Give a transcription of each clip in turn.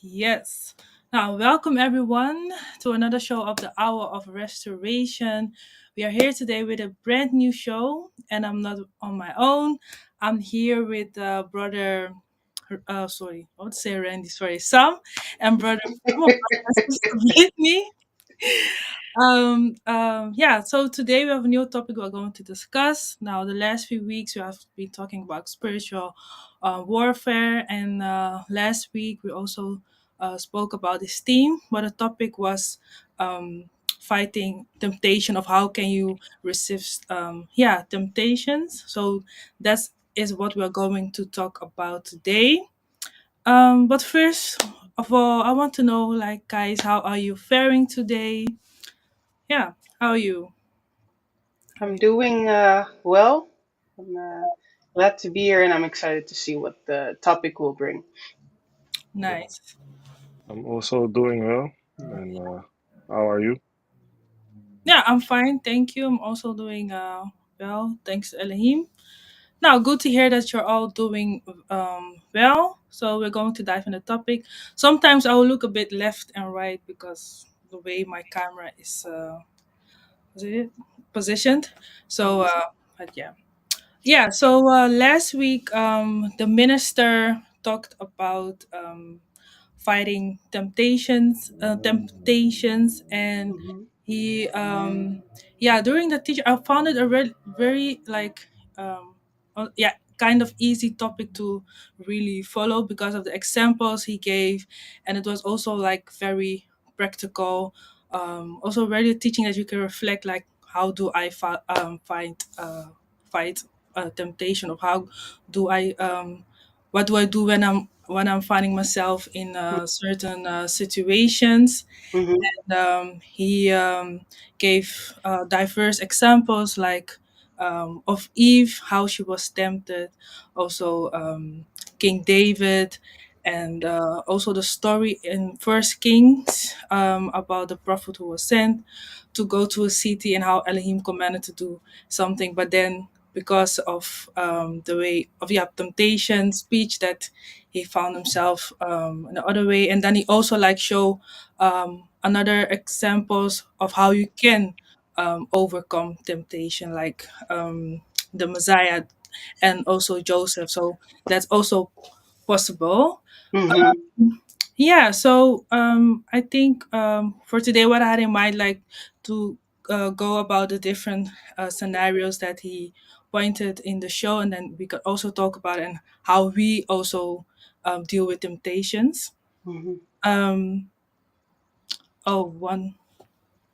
Yes. Now, welcome everyone to another show of the Hour of Restoration. We are here today with a brand new show, and I'm not on my own. I'm here with brother, I would say Randy, sorry, Sam, and brother Sam of with me. Yeah, so today we have a new topic we're going to discuss. Now, the last few weeks we have been talking about spiritual warfare, and last week we also spoke about this theme, but the topic was fighting temptation of how can you resist temptations. So that's is what we're going to talk about today. But first of all, I want to know, like, guys, how are you faring today? Yeah, how are you? I'm doing well. I'm glad to be here and I'm excited to see what the topic will bring. Yeah, Nice. I'm also doing well. And how are you? Yeah, I'm fine. Thank you. I'm also doing well. Thanks, Elohim. Now, good to hear that you're all doing well. So we're going to dive in the topic. Sometimes I will look a bit left and right because the way my camera is it positioned. So, Mhm. but yeah. Yeah, so last week the minister talked about fighting temptations, and Mhm. he yeah, during the teacher I found it a very like yeah, kind of easy topic to really follow because of the examples he gave, and it was also like very practical. Also really teaching that you can reflect like how do I fight temptation, of how do I what do I do when I'm finding myself in certain situations. Mhm. He gave diverse examples like of Eve, how she was tempted, also King David, and also the story in First Kings about the prophet who was sent to go to a city and how Elohim commanded to do something, but then because of the way of temptation speech that he found himself in the other way, and then he also like show another examples of how you can overcome temptation, like the Messiah and also Joseph. So that's also possible. Mhm. Yeah, so I think for today, what I had in mind, like to go about the different scenarios that he pointed in the show, and then we could also talk about it and how we also deal with temptations. Mhm. Um, oh, one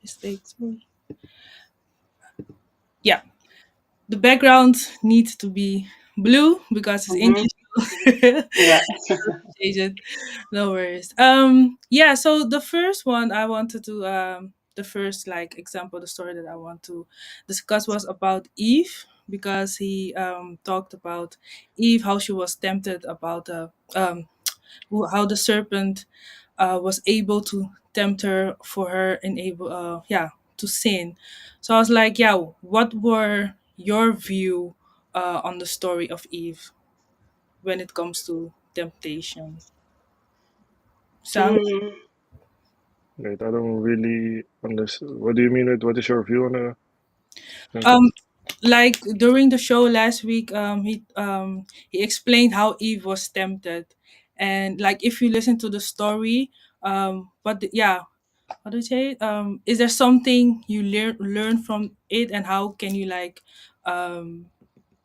mistake. Sorry. Yeah, the background needs to be blue because it's Mhm. English. Yeah. Change it. No worries. Yeah, so the first one I wanted to the first like example, the story that I want to discuss was about Eve, because he talked about Eve, how she was tempted about how the serpent was able to tempt her for her and able to sin. So I was like, yeah, what were your view on the story of Eve when it comes to temptation? Sam? Mm. Wait, I don't really understand. What do you mean with what is your view on the Um, sentence? like during the show last week, he explained how Eve was tempted, and like if you listen to the story, yeah, how do you say it? Is there something you learn from it, and how can you like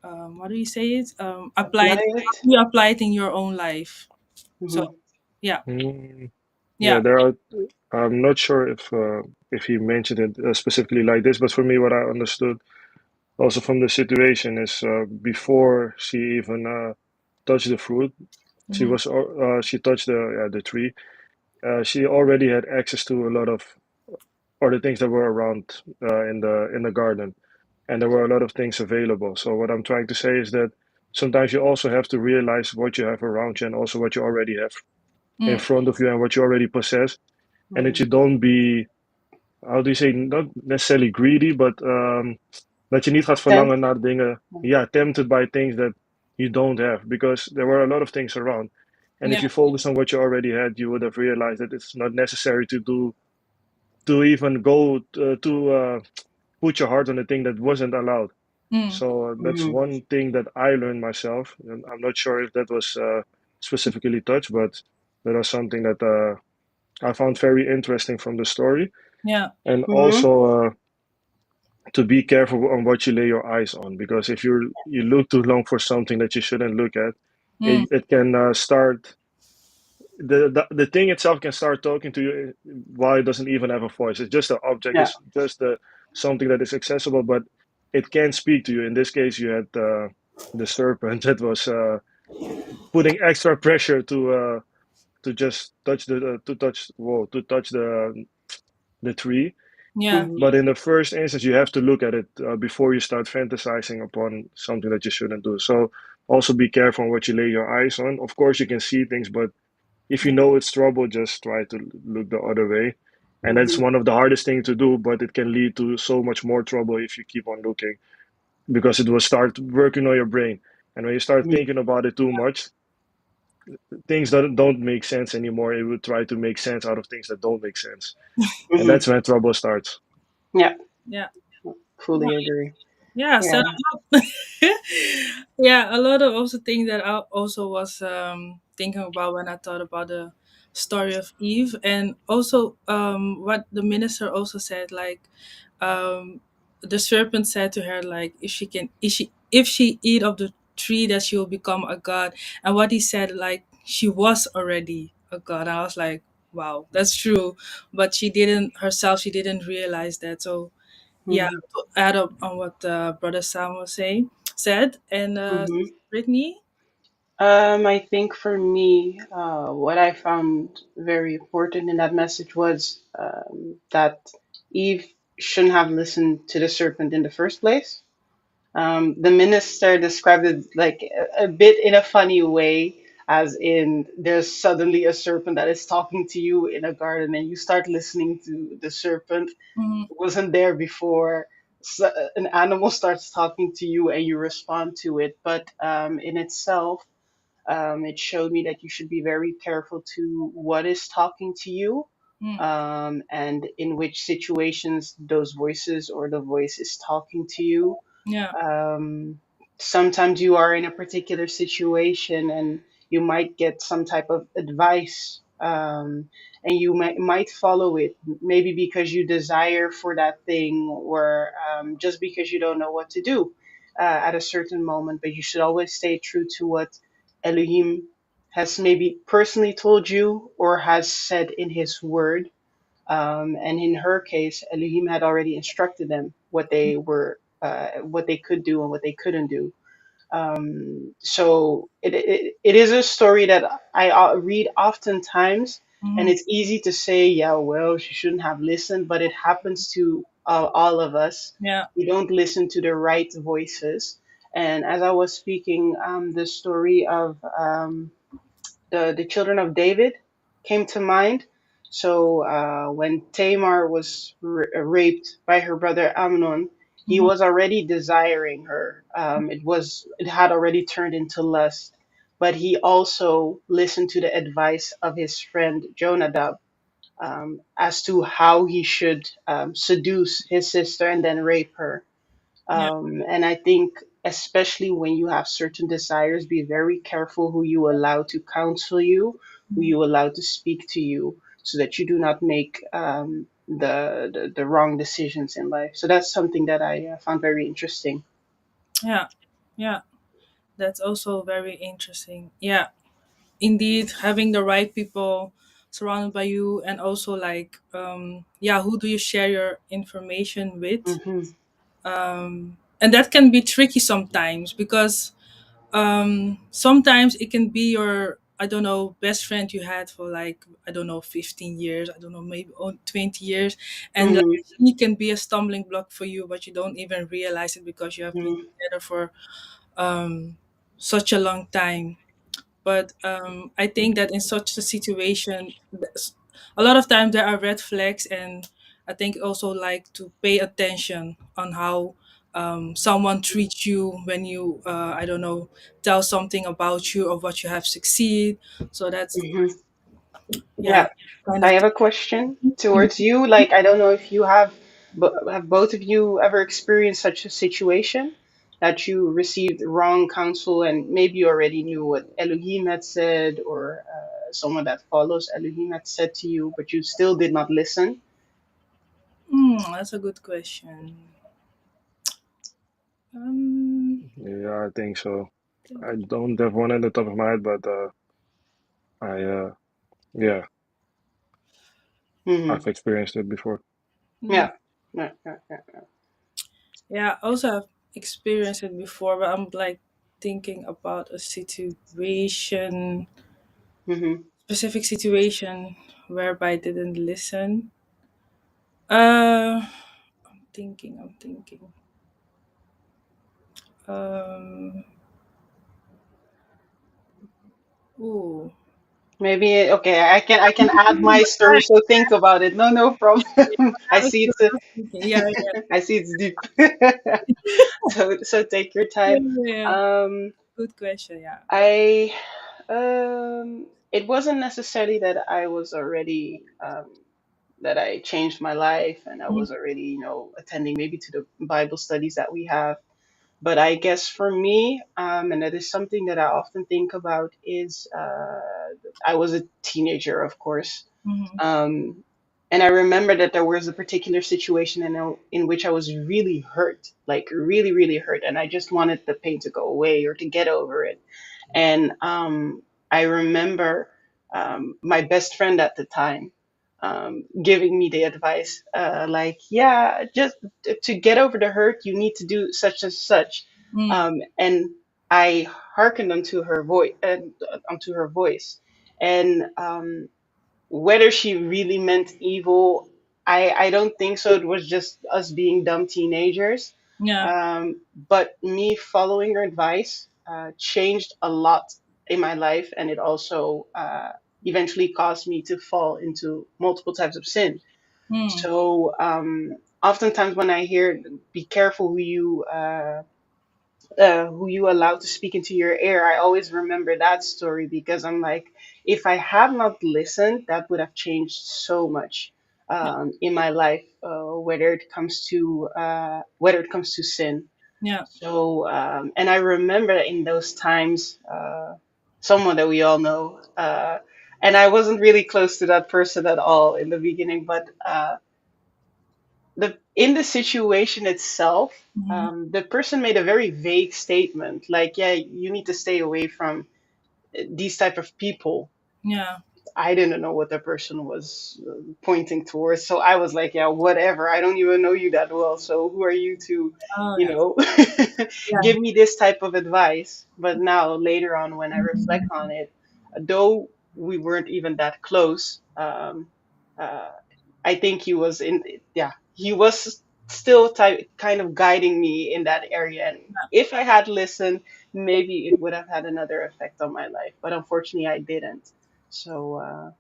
what do you say it? Apply Apply it. How it. do you apply it in your own life? So Mhm. yeah, Mm, yeah, yeah. there are. I'm not sure if he mentioned it specifically like this, but for me, what I understood also from the situation is before she even touched the fruit, Mm-hmm. she touched the tree. She already had access to a lot of other things that were around in the garden, and there were a lot of things available. So what I'm trying to say is that sometimes you also have to realize what you have around you and also what you already have in Mm, front of you and what you already possess, and that Mhm. you don't be, how do you say, not necessarily greedy, but dat je niet gaat verlangen Tempt. naar dingen, yeah, tempted by things that you don't have, because there were a lot of things around. And if Yeah. you focus on what you already had, you would have realized that it's not necessary to even go to put your heart on a thing that wasn't allowed. Mm. So that's Mhm. one thing that I learned myself. And I'm not sure if that was specifically touched, but that was something that I found very interesting from the story. Yeah. And Mhm. also to be careful on what you lay your eyes on, because if you look too long for something that you shouldn't look at, Mm. it can start the thing itself can start talking to you while it doesn't even have a voice. It's just an object. Yeah. It's just something that is accessible, but it can speak to you. In this case, you had the serpent that was putting extra pressure to just touch to touch the tree. Yeah. Mhm. But in the first instance, you have to look at it before you start fantasizing upon something that you shouldn't do. So also be careful on what you lay your eyes on. Of course, you can see things, but if you know it's trouble, just try to look the other way. And that's Mhm. one of the hardest things to do, but it can lead to so much more trouble if you keep on looking, because it will start working on your brain. And when you start Mhm. thinking about it too much, things that don't make sense anymore, it will try to make sense out of things that don't make sense. And Mhm. that's when trouble starts. Yeah. Yeah. Fully agree. Yeah. So Yeah. yeah, a lot of also things that I also was thinking about when I thought about the story of Eve, and also what the minister also said, like um, the serpent said to her, like if she eat of the tree, that she will become a god, and what he said, like she was already a god. I was like, wow, that's true, but she didn't herself. She didn't realize that. So yeah, Mhm. to add up on what brother Sam was saying said, and Mhm. Brittany. I think for me, what I found very important in that message was that Eve shouldn't have listened to the serpent in the first place. The minister described it like a bit in a funny way, as in there's suddenly a serpent that is talking to you in a garden, and you start listening to the serpent. Mhm. It wasn't there before. So an animal starts talking to you, and you respond to it. But in itself, it showed me that you should be very careful to what is talking to you, Mm. and in which situations those voices or the voice is talking to you. Yeah. um, Sometimes you are in a particular situation and you might get some type of advice, and you might follow it, maybe because you desire for that thing, or just because you don't know what to do at a certain moment. But you should always stay true to what Elohim has maybe personally told you or has said in his word. And in her case, Elohim had already instructed them what they could do and what they couldn't do. So it is a story that I read oftentimes, and Mhm. it's easy to say, yeah, well, she shouldn't have listened, but it happens to all of us. Yeah. We don't listen to the right voices. And as I was speaking, the story of the children of David came to mind. So when Tamar was raped by her brother Amnon, he Mhm. was already desiring her. It had already turned into lust, but he also listened to the advice of his friend Jonadab, as to how he should seduce his sister and then rape her. Yeah. And I think, especially when you have certain desires, be very careful who you allow to counsel you, who Mhm. you allow to speak to you, so that you do not make the wrong decisions in life. So that's something that I found very interesting. Yeah. Yeah. That's also very interesting. Yeah. Indeed, having the right people surrounded by you, and also like yeah, who do you share your information with? Hmm. And that can be tricky sometimes, because sometimes it can be your, I don't know, best friend you had for like, I don't know, 15 years, I don't know, maybe 20 years, and like, Hmm. he can be a stumbling block for you, but you don't even realize it because you have been Hmm. together for such a long time. But I think that in such a situation, a lot of times there are red flags, and I think also like to pay attention on how someone treats you when you, I don't know, tell something about you of what you have succeed. So that's, Hmm. yeah, Yeah. kind I of have thing. a question towards you. Like, I don't know if you have both of you ever experienced such a situation that you received wrong counsel and maybe you already knew what Elohim had said or someone that follows Elohim had said to you, but you still did not listen? That's a good question. Um, Yeah, I think so. think I don't have one at the top of my head, but I yeah, Hmm. I've experienced it before. mm, Yeah. Yeah. Yeah. Yeah. yeah, I also have experienced it before, but I'm like thinking about a situation, Hmm. specific situation whereby I didn't listen. Uh, I'm thinking. Um, ooh. Maybe okay. I can add my story. So think about it. No, no problem. I see Okay, it's a, I was thinking. Yeah, yeah, I see it's deep. So take your yeah, time. yeah, yeah. Um, Good question. Yeah. I it wasn't necessarily that I was already that I changed my life and I Mm, was already attending maybe to the Bible studies that we have. But I guess for me, and that is something that I often think about, is I was a teenager, of course, mhm, um, and I remember that there was a particular situation in which I was really hurt, like really, really hurt, and I just wanted the pain to go away or to get over it. And I remember my best friend at the time giving me the advice, like, yeah, just to get over the hurt, you need to do such and such. mm, And I hearkened onto her voice, and whether she really meant evil, I don't think so. It was just us being dumb teenagers. yeah. But me following her advice changed a lot in my life, and it also eventually caused me to fall into multiple types of sin. Mm, So oftentimes when I hear "be careful who you allow to speak into your ear," I always remember that story because I'm like, if I had not listened, that would have changed so much yeah. in my life, whether it comes to sin. Yeah. So, and I remember in those times, someone that we all know, and I wasn't really close to that person at all in the beginning, but the in the situation itself, Hmm. the person made a very vague statement, like, "Yeah, you need to stay away from these type of people." Yeah. I didn't know what the person was pointing towards, so I was like, "Yeah, whatever. I don't even know you that well, so who are you to, Oh you yeah. know, Yeah. give me this type of advice?" But now, later on, when I reflect on it, though we weren't even that close, uh, I think he was still kind of guiding me in that area. And if I had listened, maybe it would have had another effect on my life. But unfortunately, I didn't. So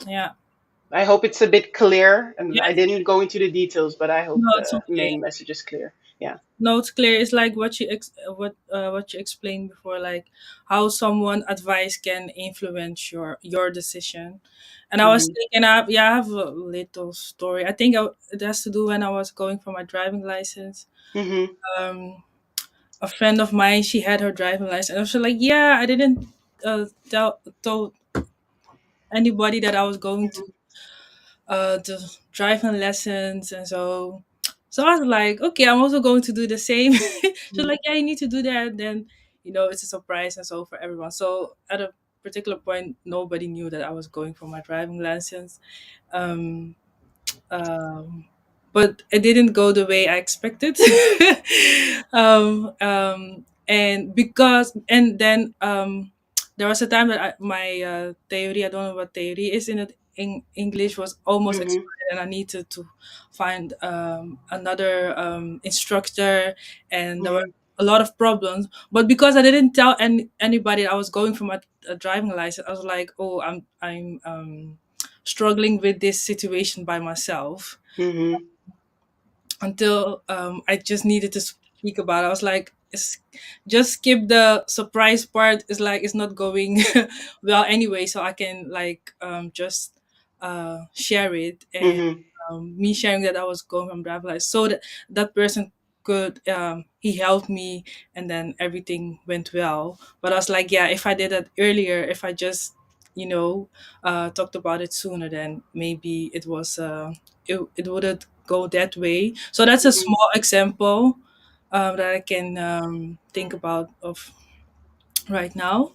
Yeah. I hope it's a bit clear. And I Yes. didn't go into the details, but I hope No, it's the okay. main message is clear. Yeah. No, it's clear. It's like what you explained before, like how someone advice can influence your decision. And I was Hmm. thinking, up, yeah, I have a little story. I think it has to do when I was going for my driving license. Hmm. Um, a friend of mine, she had her driving license, and I was like, yeah, I didn't told anybody that I was going to the driving lessons, and so I was like, okay, I'm also going to do the same. She's like, yeah, you need to do that. Then it's a surprise and so for everyone. So at a particular point, nobody knew that I was going for my driving license. Um, um, but it didn't go the way I expected. And then there was a time that my theory, I don't know what theory is in it, in English, was almost Hmm. expired, and I needed to find another instructor, and there were Hmm. a lot of problems. But because I didn't tell anybody I was going for my driving license, I was like, oh, I'm struggling with this situation by myself Hmm. until I just needed to speak about. I was like, just skip the surprise part. It's like it's not going well anyway, so I can like just share it. And Mhm. me sharing that I was going from driver license, so that that person could he helped me, and then everything went well. But I was like, yeah, if I did that earlier, if I just you know talked about it sooner, then maybe it wouldn't go that way. So that's a Mhm. small example that I can think about of right now.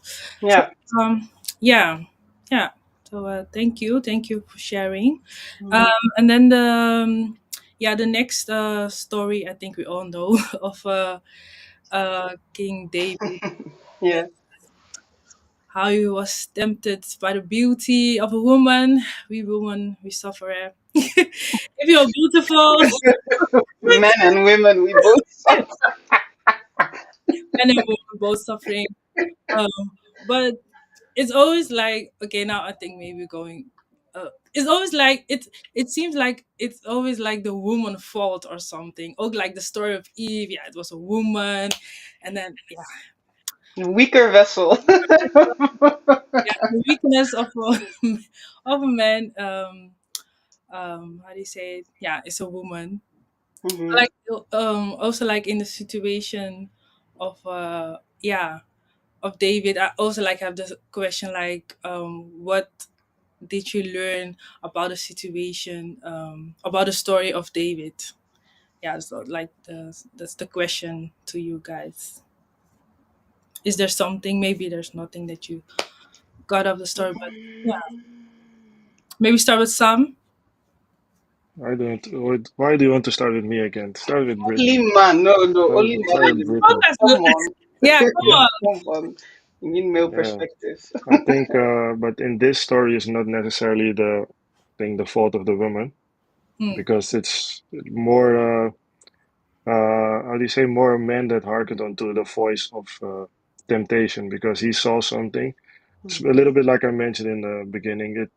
So Yeah. um, yeah, yeah. So thank you for sharing. Mhm. And then the next story I think we all know of King David, Yeah. how he was tempted by the beauty of a woman. We women, we suffer. If you're beautiful, Men and women, we both suffer. men and women both suffering. Um, but it's always like, okay, now I think maybe going. It's always like it. It seems like it's always like the woman fault or something. Oh, like the story of Eve. Yeah, it was a woman, and then yeah, Weaker vessel. yeah, the weakness of a of a man. How do you say it? Yeah, it's a woman. Mhm. Like also like in the situation of yeah of David, I also like have this question like what did you learn about the situation about the story of David? Yeah, so like that's the question to you guys. Is there something, maybe there's nothing that you got of the story, but yeah, maybe start with some. I don't. Why do you want to start with me again? Start with Only Brittany. man. No, no, only man Start in with the Oh, room. Brittany. that's Come good. on. Yeah, come on. Come on. You need male Yeah, perspective. I think. But in this story, is not necessarily the thing the fault of the woman Mm, because it's more. How do you say, more a man that hearkened onto the voice of temptation because he saw something. It's a little bit like I mentioned in the beginning.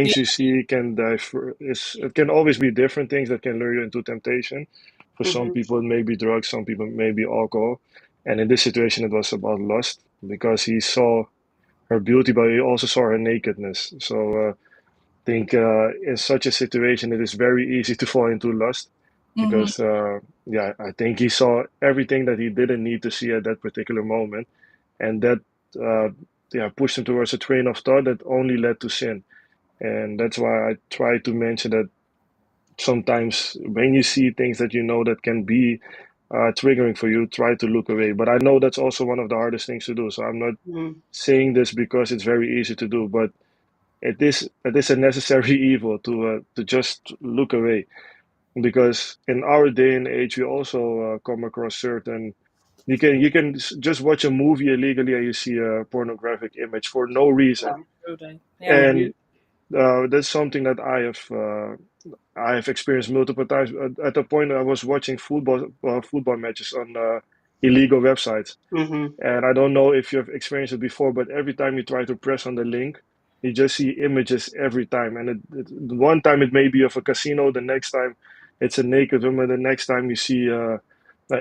yeah. Things you see can differ. It can always be different things that can lure you into temptation. For some Mhm. people, it may be drugs. Some people, it may be alcohol. And in this situation, it was about lust because he saw her beauty, but he also saw her nakedness. So I think in such a situation, it is very easy to fall into lust Mm-hmm. because yeah, I think he saw everything that he didn't need to see at that particular moment, and that uh, yeah pushed him towards a train of thought that only led to sin. And that's why I try to mention that sometimes when you see things that you know that can be triggering for you, try to look away. But I know that's also one of the hardest things to do. So I'm not Mhm. saying this because it's very easy to do, but it is a necessary evil to just look away because in our day and age we also come across certain just watch a movie illegally and you see a pornographic image for no reason, True that. Yeah. Mhm. and that's something that I have experienced multiple times. At the point, I was watching football matches on illegal websites, Mhm. and I don't know if you have experienced it before, but every time you try to press on the link, you just see images every time. And one time it may be of a casino, the next time it's a naked woman, the next time you see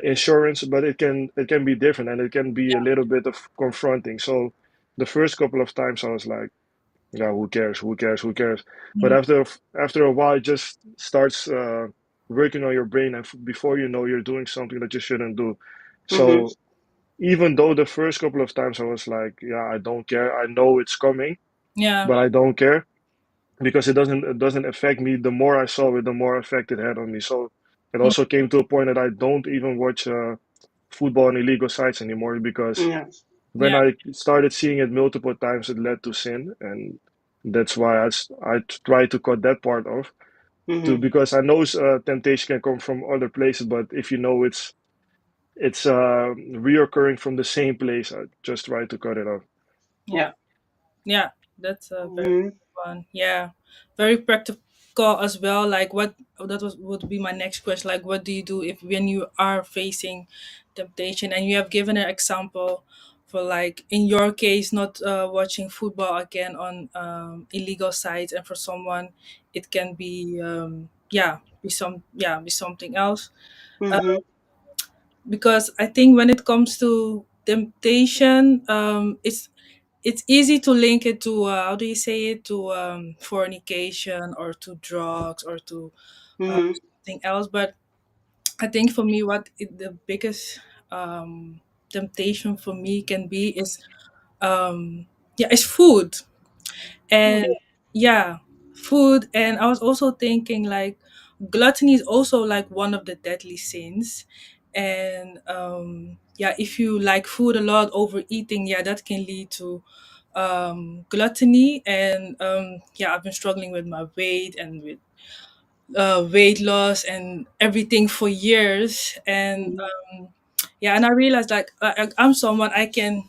insurance, but it can be different and it can be a little bit of confronting. So the first couple of times I was like, yeah, who cares? Who cares? Who cares? But Mm, after a while, it just starts working on your brain, and before you know, you're doing something that you shouldn't do. Mhm. So even though the first couple of times I was like, yeah, I don't care. I know it's coming, yeah. but I don't care because it doesn't affect me. The more I saw it, the more effect it had on me. So it Mm, also came to a point that I don't even watch football on illegal sites anymore because Yeah. when yeah. I started seeing it multiple times, it led to sin, and that's why I try to cut that part off. To Mhm. because I know temptation can come from other places, but if you know it's reoccurring from the same place, I just try to cut it off. Yeah. Yeah. Yeah. That's a very Mhm. good one. Yeah. Very practical as well. Like what that was would be my next question. Like what do you do if when you are facing temptation, and you have given an example for like in your case not watching football again on illegal sites, and for someone it can be yeah be something else. Mhm. because I think when it comes to temptation, it's easy to link it to how do you say it, to fornication or to drugs or to Mhm. something else. But I think for me, the biggest temptation for me can be is yeah, it's food. And Mm. yeah, food. And I was also thinking like gluttony is also like one of the deadly sins. And yeah, if you like food a lot, overeating, yeah, that can lead to gluttony. And yeah, I've been struggling with my weight and with weight loss and everything for years. And Mhm. yeah, and I realized like I'm someone I can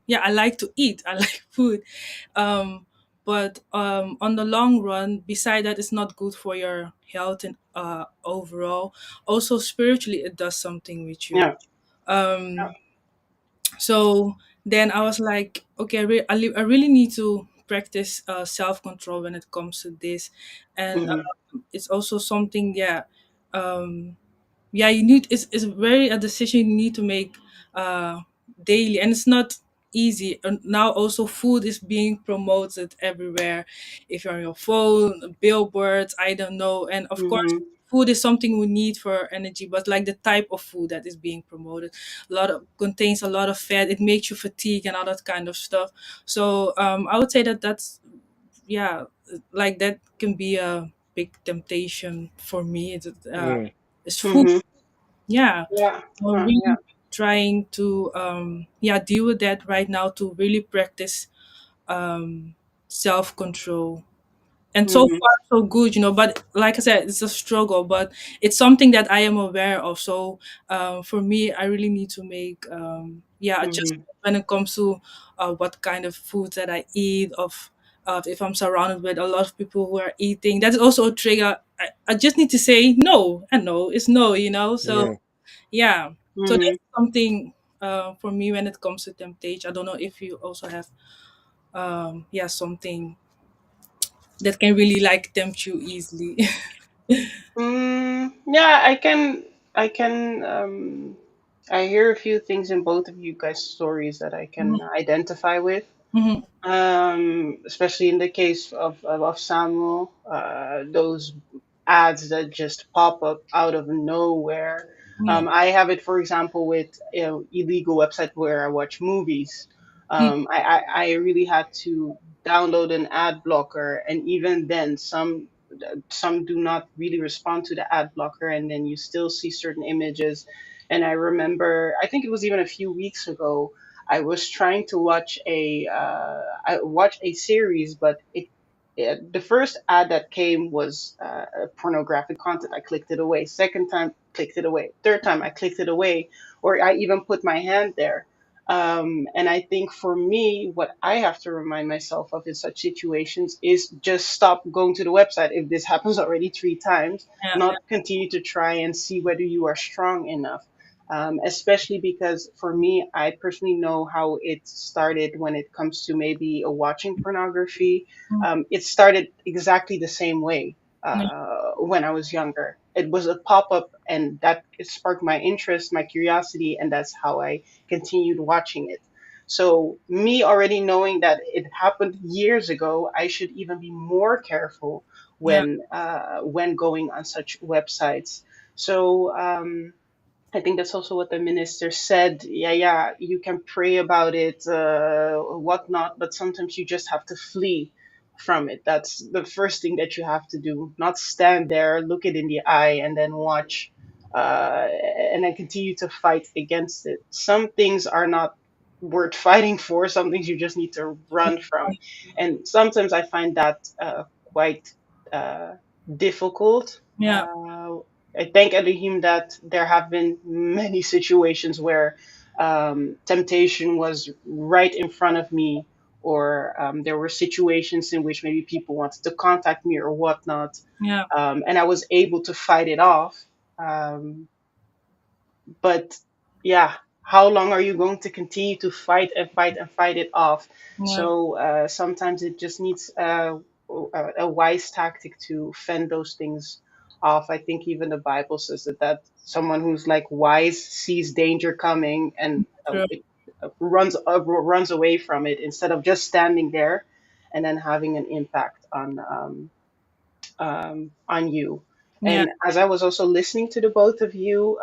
yeah, I like to eat, I like food. um but on the long run, beside that, it's not good for your health and overall. Also spiritually, it does something with you. Yeah. Yeah. um so then I was like, okay, I really need to practice self-control when it comes to this. And Mhm. it's also something, yeah, um yeah, you need, it's very a decision you need to make uh daily, and it's not easy. And now also food is being promoted everywhere. If you're on your phone, billboards, I don't know. And of course, Mhm. food is something we need for energy, but like the type of food that is being promoted, a lot of contains a lot of fat, it makes you fatigue and all that kind of stuff. So I would say that that's, yeah, like that can be a big temptation for me. Mm. It's food. Mhm. Yeah, Yeah. I'm Yeah. really trying to yeah, deal with that right now, to really practice self control. And so Mhm. far so good, but like I said, it's a struggle, but it's something that I am aware of. So for me, I really need to make yeah, Mhm. adjustment when it comes to what kind of food that I eat, of if I'm surrounded with a lot of people who are eating, that's also a trigger. I just need to say no, and no is no, so Yeah. yeah. So Mhm. that's something for me when it comes to temptation. I don't know if you also have yeah, something that can really like tempt you easily. Yeah, I can I hear a few things in both of you guys' stories that I can Mhm, identify with. mhm, Especially in the case of Samuel, those ads that just pop up out of nowhere. yeah, I have it, for example, with illegal website where I watch movies. mm, I really had to download an ad blocker, and even then, some do not really respond to the ad blocker, and then you still see certain images. And I remember, I think it was even a few weeks ago, I was trying to watch I watched a series, but the first ad that came was pornographic content. I clicked it away. Second time, clicked it away. Third time, I clicked it away, or I even put my hand there. And I think for me, what I have to remind myself of in such situations is just stop going to the website if this happens already three times. yeah, yeah, Not continue to try and see whether you are strong enough. Especially because for me, I personally know how it started when it comes to maybe watching pornography. mm, It started exactly the same way yeah, when I was younger. It was a pop up, and that it sparked my interest, my curiosity, and that's how I continued watching it. So, me already knowing that it happened years ago, I should even be more careful yeah, when going on such websites. So, I think that's also what the minister said. Yeah, yeah, you can pray about it, whatnot, but sometimes you just have to flee from it. That's the first thing that you have to do. Not stand there, look it in the eye, and then watch, and then continue to fight against it. Some things are not worth fighting for. Some things you just need to run from, and sometimes I find that quite uh, difficult. yeah, I thank Elohim that there have been many situations where temptation was right in front of me, or there were situations in which maybe people wanted to contact me or whatnot, yeah, and I was able to fight it off. Um, but yeah, how long are you going to continue to fight and fight and fight it off? yeah, So sometimes it just needs a wise tactic to fend those things off. I think even the Bible says that someone who's like wise sees danger coming and True. runs away from it instead of just standing there and then having an impact on you. Yeah. And as I was also listening to the both of you,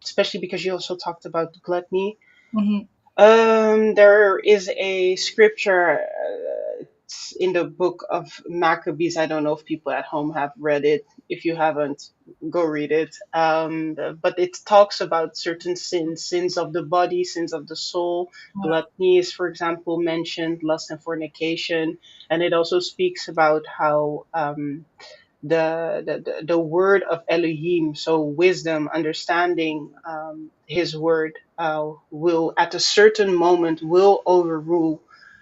especially because you also talked about gluttony, Hmm. there is a scripture it's in the book of Maccabees. I don't know if people at home have read it. If you haven't, go read it. But it talks about certain sins, sins of the body, sins of the soul. Yeah. Gluttony is, for example, mentioned, lust and fornication. And it also speaks about how the word of Elohim, so wisdom, understanding His word, will at a certain moment will overrule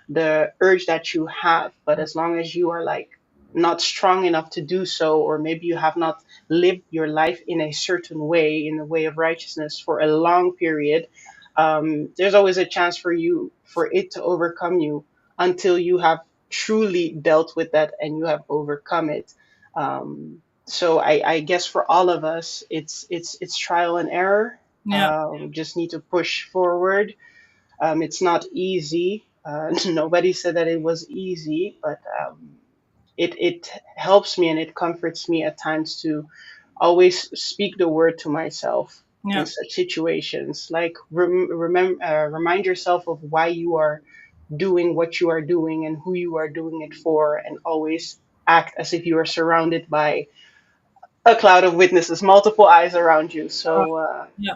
the urge that you have. But as long as you are like not strong enough to do so, or maybe you have not lived your life in a certain way, in the way of righteousness for a long period, there's always a chance for you for it to overcome you until you have truly dealt with that and you have overcome it. So I guess for all of us, it's trial and error. Yeah. We just need to push forward. It's not easy. Nobody said that it was easy, but it helps me and it comforts me at times to always speak the word to myself in Yeah. such situations. Like remind yourself of why you are doing what you are doing and who you are doing it for, and always act as if you are surrounded by a cloud of witnesses, multiple eyes around you. Uh, So, yeah.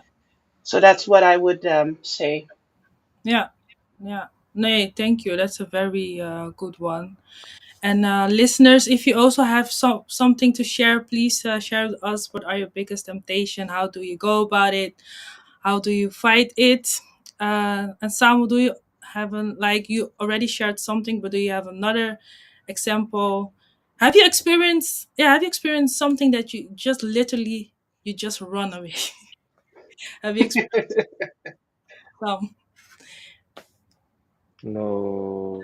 so that's what I would say. Yeah. Yeah. No, thank you. That's a very good one. And listeners, if you also have something to share, please share with us. What are your biggest temptation? How do you go about it? How do you fight it? And Samu, do you have an like you already shared something, but do you have another example? Have you experienced? Yeah, have you experienced something that you just literally you just run away? Have you experienced some? No,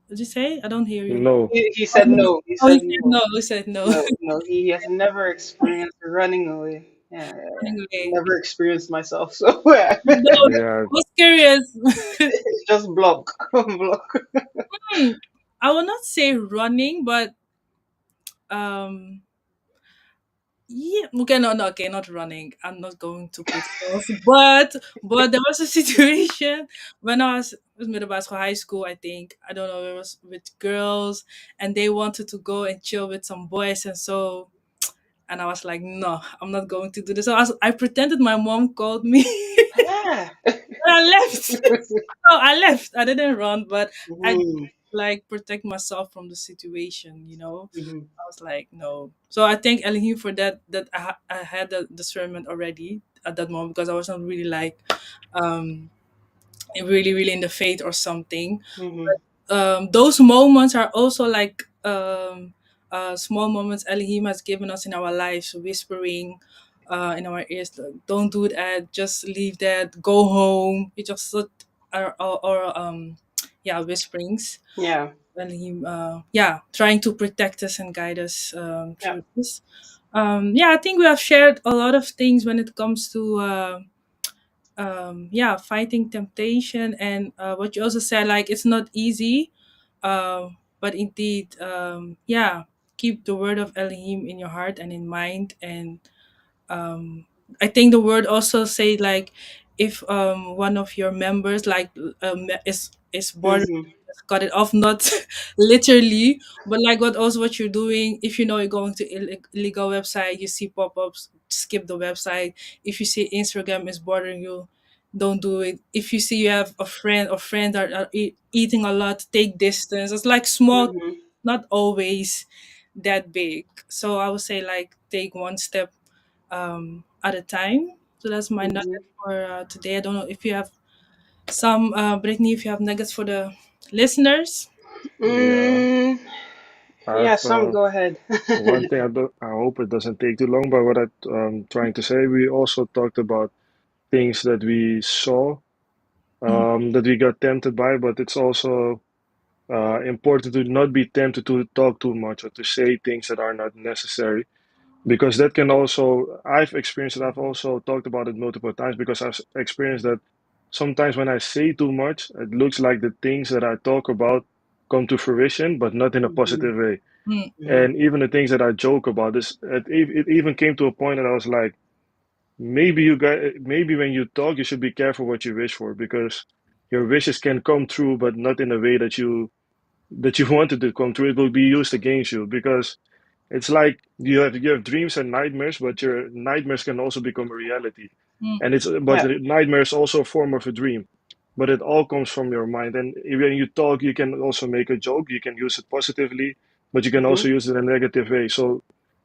Did you say? I don't hear you. no, He Oh, said no. no. He Oh, you said said no. no. You said no. No, no. He has never experienced running away. Yeah, yeah, yeah. Running away. Never experienced myself. So yeah, No, yeah, I was curious. it's just block, block. Hmm, I will not say running, but um, yeah, okay, no, no, okay, not running. I'm not going to put false, but there was a situation when I was middle school, high school. I think I don't know. It was with girls, and they wanted to go and chill with some boys, and so. And I was like, no, I'm not going to do this. So I pretended my mom called me. Ah. And I left. Oh, I left. I didn't run, but I Mhm, like protect myself from the situation. You know, mhm, I was like, no. So I thank Elohim for that. That I had the discernment already at that moment because I wasn't really like, um, really in the faith or something. mhm. Those moments are also like small moments Elohim has given us in our lives, whispering in our ears, like, don't do that, just leave that, go home. It just or yeah, whisperings. Yeah, Elohim, yeah, trying to protect us and guide us yeah. through this. Yeah, I think we have shared a lot of things when it comes to yeah, fighting temptation and what you also said, like it's not easy, but indeed, yeah, keep the word of Elohim in your heart and in mind. And um, I think the word also say like if one of your members like is born, Mhm, cut it off, not literally, but like what you're doing. If you know you're going to illegal website, you see pop-ups, skip the website. If you see Instagram is bothering you, don't do it. If you see you have a friend or friends are eating a lot, take distance. It's like small, mhm, not always that big. So I would say like take one step at a time. So that's my mhm. nugget for today. I don't know if you have some, Brittany, if you have nuggets for the listeners. yeah. Mm, yeah, I've some go ahead. one thing I hope it doesn't take too long, but what I'm trying to say, we also talked about things that we saw, Mhm. that we got tempted by, but it's also important to not be tempted to talk too much or to say things that are not necessary, because that can also, I've experienced it, I've also talked about it multiple times, because I've experienced that sometimes when I say too much, it looks like the things that I talk about come to fruition, but not in a Mhm. positive way. Mm, Mhm. And even the things that I joke about, this it even came to a point that I was like, maybe you guys, maybe when you talk, you should be careful what you wish for, because your wishes can come true, but not in a way that you wanted to come true. It will be used against you, because it's like you have dreams and nightmares, but your nightmares can also become a reality. mm, And it's but Yeah. the nightmare is also a form of a dream. But it all comes from your mind. And when you talk, you can also make a joke. You can use it positively, but you can Mhm. also use it in a negative way. So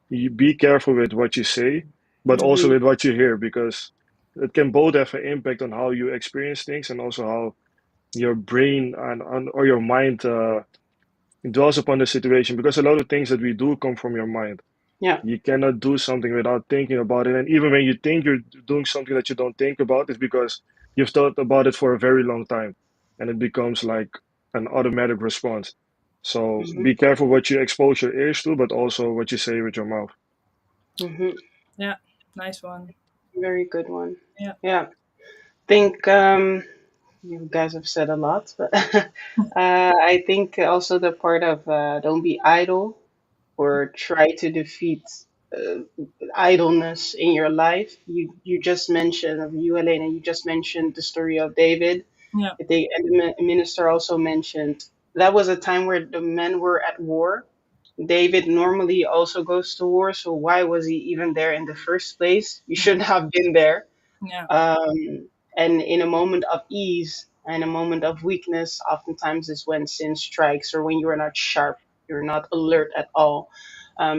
you be careful with what you say, but also Mhm. with what you hear, because it can both have an impact on how you experience things and also how your brain and or your mind dwells upon the situation. Because a lot of things that we do come from your mind. Yeah. You cannot do something without thinking about it. And even when you think you're doing something that you don't think about, it's because you've thought about it for a very long time, and it becomes like an automatic response. So Mhm. be careful what you expose your ears to, but also what you say with your mouth. Mhm. yeah, nice one. Very good one. Yeah, Yeah. Think you guys have said a lot, but I think also the part of don't be idle or try to defeat uh, idleness in your life. You just mentioned of you, Elena. You just mentioned the story of David. yeah, I think and the minister also mentioned that was a time where the men were at war. David normally also goes to war, so why was he even there in the first place? You mm, shouldn't have been there. yeah, And in a moment of ease and a moment of weakness, oftentimes is when sin strikes or when you're not sharp, you're not alert at all.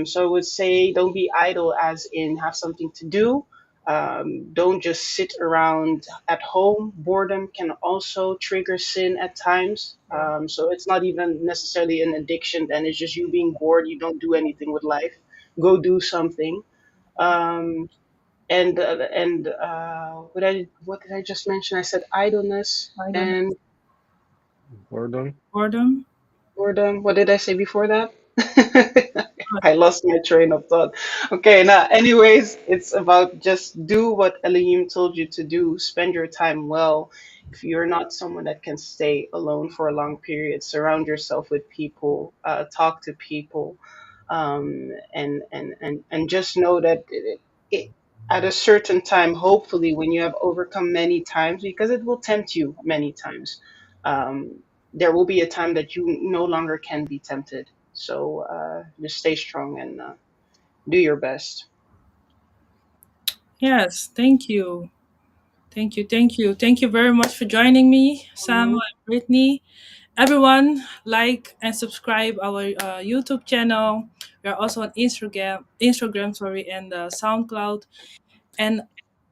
So I would say don't be idle, as in have something to do. Don't just sit around at home. Boredom can also trigger sin at times. yeah, So it's not even necessarily an addiction, then it's just you being bored. You don't do anything with life. Go do something. Um, and what did I just mention? I said idleness I don't know. and Gordon? Boredom. boredom. What did I say before that? Good. I lost my train of thought. Okay, now, anyways, it's about just do what Elohim told you to do. Spend your time well. If you're not someone that can stay alone for a long period, surround yourself with people, talk to people, and just know that at a certain time, hopefully, when you have overcome many times, because it will tempt you many times, there will be a time that you no longer can be tempted. So just stay strong and do your best. Yes, thank you. Thank you, thank you. Thank you very much for joining me, Samuel Mhm. and Brittany. Everyone, like and subscribe our YouTube channel. We are also on Instagram, sorry, and SoundCloud. And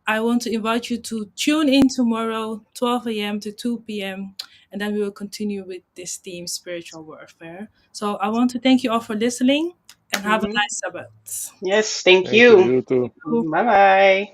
I want to invite you to tune in tomorrow, 12 a.m. to 2 p.m. And then we will continue with this theme, spiritual warfare. So I want to thank you all for listening and have a Mhm. nice Sabbath. Yes, thank Thank you. you. You too. Bye bye.